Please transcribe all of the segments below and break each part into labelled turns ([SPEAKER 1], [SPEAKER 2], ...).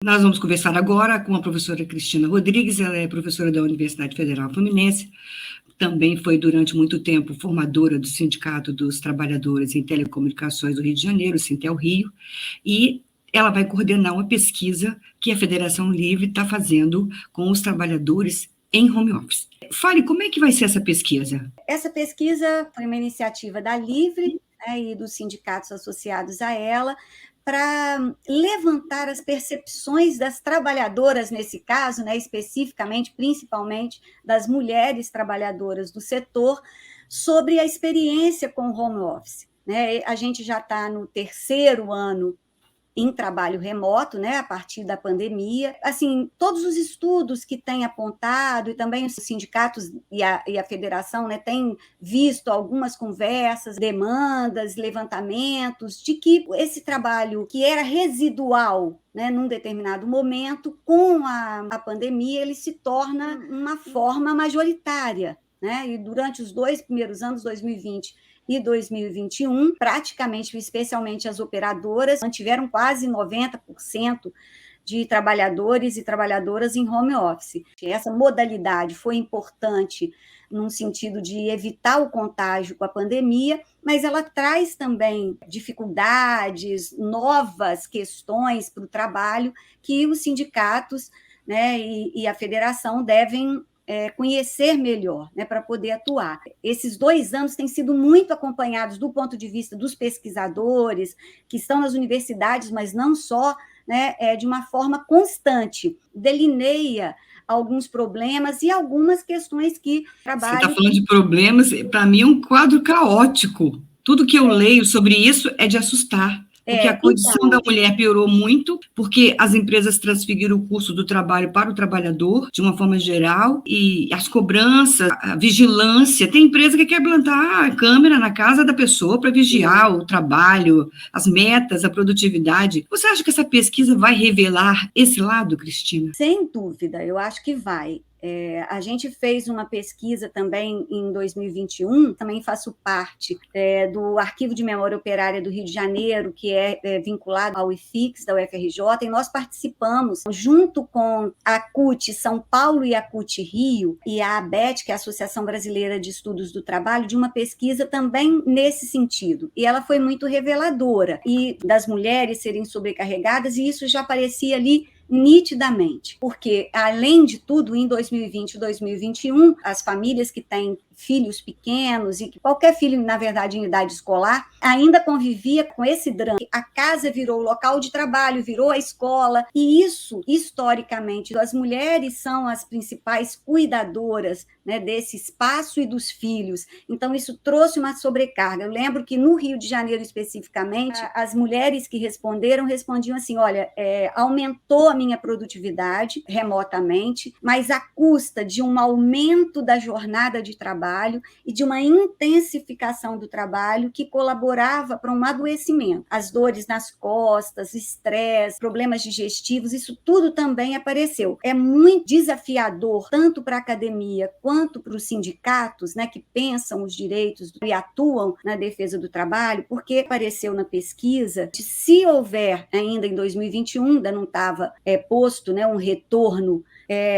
[SPEAKER 1] Nós vamos conversar agora com a professora Cristina Rodrigues, ela é professora da Universidade Federal Fluminense, também foi durante muito tempo formadora do Sindicato dos Trabalhadores em Telecomunicações do Rio de Janeiro, o Sintel Rio, e ela vai coordenar uma pesquisa que a Federação Livre está fazendo com os trabalhadores em home office. Fale, como é que vai ser essa pesquisa?
[SPEAKER 2] Essa pesquisa foi uma iniciativa da Livre, né, e dos sindicatos associados a ela, para levantar as percepções das trabalhadoras, nesse caso, né, especificamente, principalmente das mulheres trabalhadoras do setor, sobre a experiência com o home office. Né? A gente já está no 3º ano em trabalho remoto, né, a partir da pandemia. Assim, todos os estudos que têm apontado, e também os sindicatos e a federação, né, têm visto algumas conversas, demandas, levantamentos, de que esse trabalho que era residual, né, num determinado momento, com a pandemia, ele se torna uma forma majoritária. Né? E durante os 2 primeiros anos, 2020 e 2021, praticamente, especialmente as operadoras, mantiveram quase 90% de trabalhadores e trabalhadoras em home office. Essa modalidade foi importante num sentido de evitar o contágio com a pandemia, mas ela traz também dificuldades, novas questões para o trabalho que os sindicatos, né, e a federação devem conhecer melhor, né, para poder atuar. Esses 2 anos têm sido muito acompanhados do ponto de vista dos pesquisadores, que estão nas universidades, mas não só, né, de uma forma constante, delineia alguns problemas e algumas questões que
[SPEAKER 1] Você está falando de problemas, para mim é um quadro caótico. Tudo que eu leio sobre isso é de assustar. Porque a condição da mulher piorou muito, porque as empresas transferiram o custo do trabalho para o trabalhador, de uma forma geral, e as cobranças, a vigilância. Tem empresa que quer plantar a câmera na casa da pessoa para vigiar o trabalho, as metas, a produtividade. Você acha que essa pesquisa vai revelar esse lado, Cristina?
[SPEAKER 2] Sem dúvida, eu acho que vai. A gente fez uma pesquisa também em 2021, também faço parte do Arquivo de Memória Operária do Rio de Janeiro, que é vinculado ao IFIX da UFRJ, e nós participamos, junto com a CUT São Paulo e a CUT Rio, e a ABET, que é a Associação Brasileira de Estudos do Trabalho, de uma pesquisa também nesse sentido. E ela foi muito reveladora, e das mulheres serem sobrecarregadas, e isso já aparecia ali nitidamente, porque, além de tudo, em 2020 e 2021, as famílias que têm filhos pequenos, e que qualquer filho, na verdade, em idade escolar, ainda convivia com esse drama. A casa virou o local de trabalho, virou a escola, e isso, historicamente, as mulheres são as principais cuidadoras, né, desse espaço e dos filhos. Então, isso trouxe uma sobrecarga. Eu lembro que no Rio de Janeiro, especificamente, as mulheres que respondiam assim, olha, aumentou a minha produtividade remotamente, mas à custa de um aumento da jornada de trabalho e de uma intensificação do trabalho que colaborava para um adoecimento. As dores nas costas, estresse, problemas digestivos, isso tudo também apareceu. É muito desafiador, tanto para a academia quanto para os sindicatos, né, que pensam os direitos e atuam na defesa do trabalho, porque apareceu na pesquisa de se houver ainda em 2021, ainda não estava posto, né, um retorno,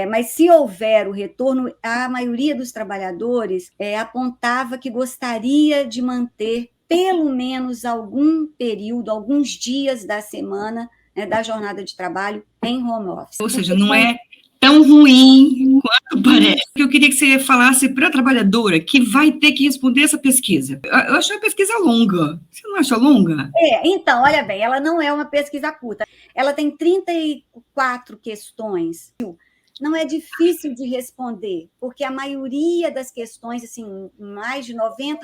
[SPEAKER 2] mas se houver o retorno, a maioria dos trabalhadores apontava que gostaria de manter pelo menos algum período, alguns dias da semana, né, da jornada de trabalho em home office.
[SPEAKER 1] Ou seja, não é tão ruim quanto parece. Eu queria que você falasse para a trabalhadora que vai ter que responder essa pesquisa. Eu achei a pesquisa longa. Você não acha longa?
[SPEAKER 2] Então, olha bem, ela não é uma pesquisa curta. Ela tem 34 questões. Não é difícil de responder, porque a maioria das questões, assim, mais de 90%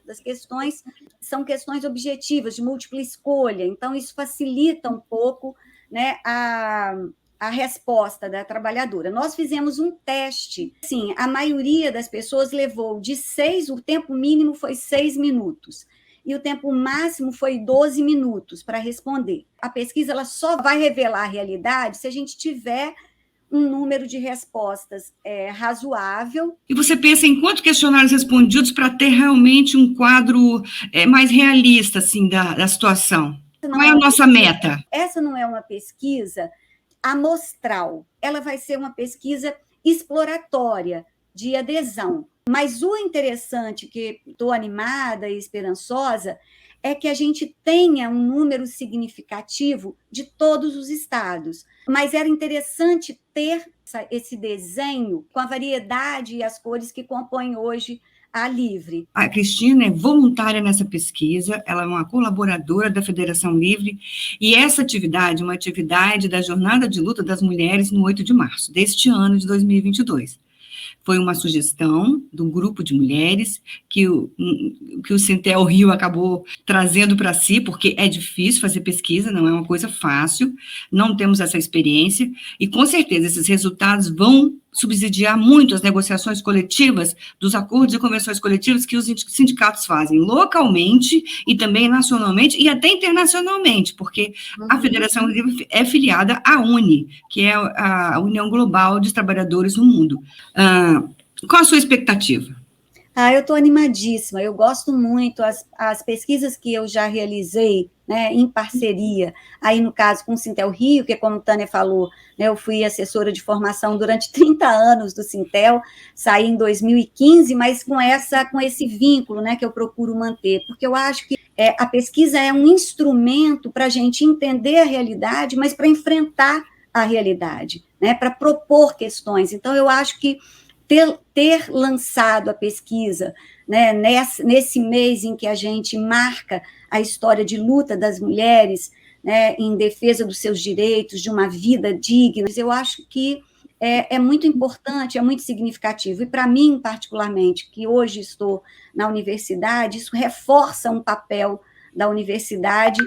[SPEAKER 2] das questões, são questões objetivas, de múltipla escolha. Então, isso facilita um pouco, né, a resposta da trabalhadora. Nós fizemos um teste. Sim, a maioria das pessoas levou de 6, o tempo mínimo foi 6 minutos. E o tempo máximo foi 12 minutos para responder. A pesquisa ela só vai revelar a realidade se a gente tiver um número de respostas razoável.
[SPEAKER 1] E você pensa em quantos questionários respondidos para ter realmente um quadro mais realista assim, da situação? Qual é a nossa meta?
[SPEAKER 2] Essa não é uma pesquisa amostral, ela vai ser uma pesquisa exploratória, de adesão. Mas o interessante, que estou animada e esperançosa, é que a gente tenha um número significativo de todos os estados. Mas era interessante ter esse desenho com a variedade e as cores que compõem hoje a Livre.
[SPEAKER 1] A Cristina é voluntária nessa pesquisa, ela é uma colaboradora da Federação Livre, e essa atividade é uma atividade da Jornada de Luta das Mulheres no 8 de março, deste ano de 2022. Foi uma sugestão de um grupo de mulheres que o Sintel Rio acabou trazendo para si, porque é difícil fazer pesquisa, não é uma coisa fácil, não temos essa experiência, e com certeza esses resultados vão subsidiar muito as negociações coletivas, dos acordos e convenções coletivas que os sindicatos fazem localmente e também nacionalmente e até internacionalmente, porque a Federação Livre é filiada à UNE, que é a União Global dos Trabalhadores no Mundo. Qual a sua expectativa?
[SPEAKER 2] Eu estou animadíssima, eu gosto muito, as pesquisas que eu já realizei, né, em parceria, aí no caso com o Sintel Rio, que como a Tânia falou, né, eu fui assessora de formação durante 30 anos do Sintel, saí em 2015, mas com esse vínculo, né, que eu procuro manter, porque eu acho que a pesquisa é um instrumento para a gente entender a realidade, mas para enfrentar a realidade, né, para propor questões. Então, eu acho que ter lançado a pesquisa, né, nesse mês em que a gente marca a história de luta das mulheres, né, em defesa dos seus direitos, de uma vida digna, eu acho que é muito importante, é muito significativo. E para mim, particularmente, que hoje estou na universidade, isso reforça um papel da universidade,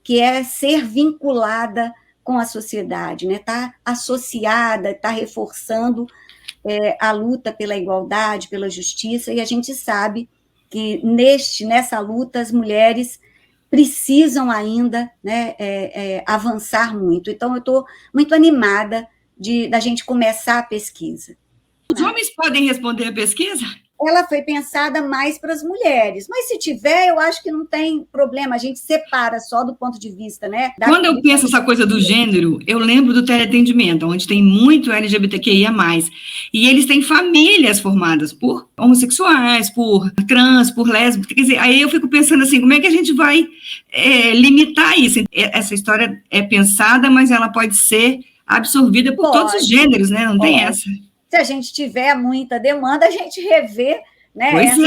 [SPEAKER 2] que é ser vinculada com a sociedade, né, tá associada, está reforçando a luta pela igualdade, pela justiça, e a gente sabe que nessa luta as mulheres precisam ainda, né, avançar muito. Então, eu estou muito animada da gente começar a pesquisa.
[SPEAKER 1] Os homens podem responder a pesquisa?
[SPEAKER 2] Ela foi pensada mais para as mulheres, mas se tiver, eu acho que não tem problema, a gente separa só do ponto de vista, né?
[SPEAKER 1] Quando eu penso essa coisa do gênero, eu lembro do teleatendimento, onde tem muito LGBTQIA+, e eles têm famílias formadas por homossexuais, por trans, por lésbicas, quer dizer, aí eu fico pensando assim, como é que a gente vai limitar isso? Essa história é pensada, mas ela pode ser absorvida por todos os gêneros, né? Não tem essa.
[SPEAKER 2] Se a gente tiver muita demanda, a gente revê, né?
[SPEAKER 1] Pois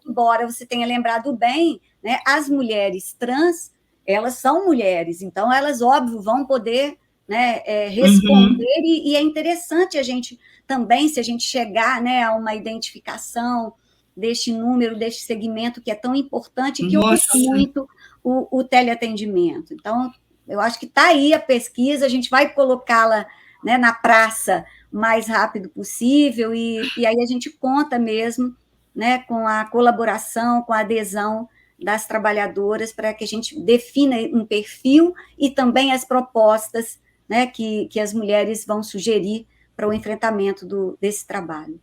[SPEAKER 2] embora você tenha lembrado bem, né? As mulheres trans, elas são mulheres, então elas, óbvio, vão poder, né, responder, e é interessante a gente também, se a gente chegar, né, a uma identificação deste número, deste segmento que é tão importante, que usa muito o teleatendimento. Então, eu acho que está aí a pesquisa, a gente vai colocá-la, né, na praça o mais rápido possível, e aí a gente conta mesmo, né, com a colaboração, com a adesão das trabalhadoras, para que a gente defina um perfil e também as propostas, né, que as mulheres vão sugerir para o enfrentamento desse trabalho.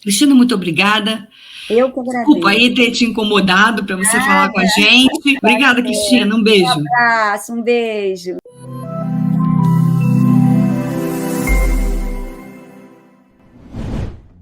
[SPEAKER 1] Cristina, muito obrigada.
[SPEAKER 2] Eu que agradeço.
[SPEAKER 1] Desculpa aí ter te incomodado para você falar com a gente. Obrigada, Cristina. Um beijo.
[SPEAKER 2] Um abraço, um beijo.